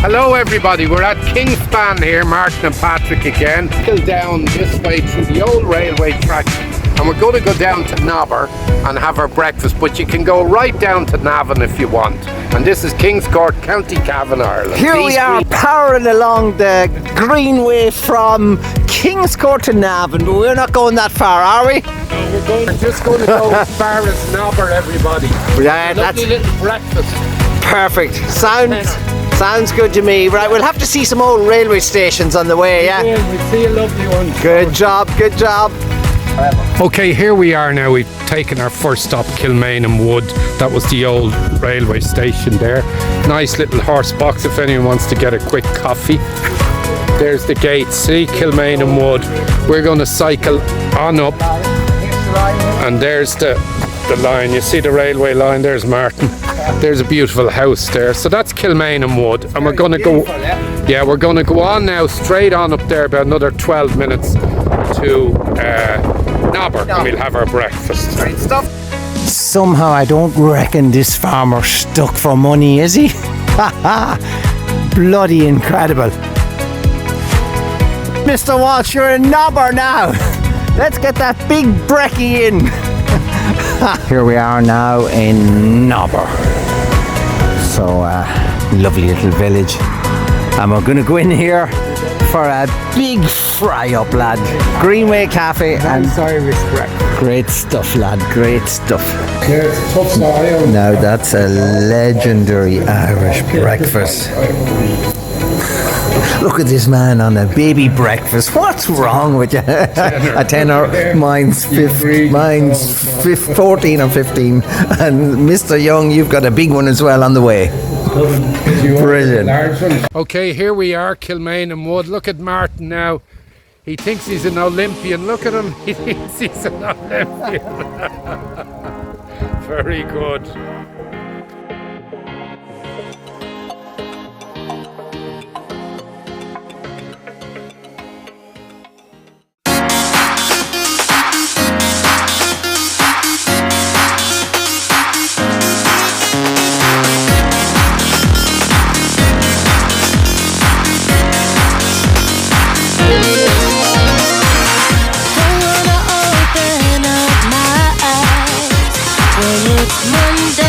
Hello everybody, we're at Kingscourt here, Martin and Patrick again. Go down this way through the old railway track and we're going to go down to Navan and have our breakfast, but you can go right down to Navan if you want. And this is Kingscourt, County Cavan, Ireland. Here we are powering along the Greenway from Kingscourt to Navan, but we're not going that far, are we? We're just going to go as far as Navan, everybody. Yeah, that's lovely little breakfast. perfect. Sounds good to me. Right, we'll have to see some old railway stations on the way, yeah? We'll see a lovely one. Good job, good job. Okay, here we are now. We've taken our first stop, Kilmaine and Wood. That was the old railway station there. Nice little horse box if anyone wants to get a quick coffee. There's the gate, see, Kilmaine and Wood. We're going to cycle on up, and there's the line. You see the railway line, there's Martin. There's a beautiful house there. So that's Kilmaine and Wood, and we're going to go, yeah, we're going to go on now, straight on up there, about another 12 minutes to Navan, and we'll have our breakfast. Great stuff. Somehow I don't reckon this farmer's stuck for money, is he? Bloody incredible. Mr. Walsh, you're in Navan now. Let's get that big brekkie in. Here we are now in Navan. So, lovely little village. And we're going to go in here for a big fry up, lad. Greenway Cafe and Irish breakfast. great stuff, lad. Great stuff. There's tough style. Now that's a legendary Irish breakfast. Look at this man on a baby breakfast. What's wrong with you? A tenner. Mine's 14 or 15. And Mr. Young, you've got a big one as well on the way. Brilliant. Okay, here we are, Kilmaine and Wood. Look at Martin now. He thinks he's an Olympian. Look at him. He thinks he's an Olympian. Very good. Monday.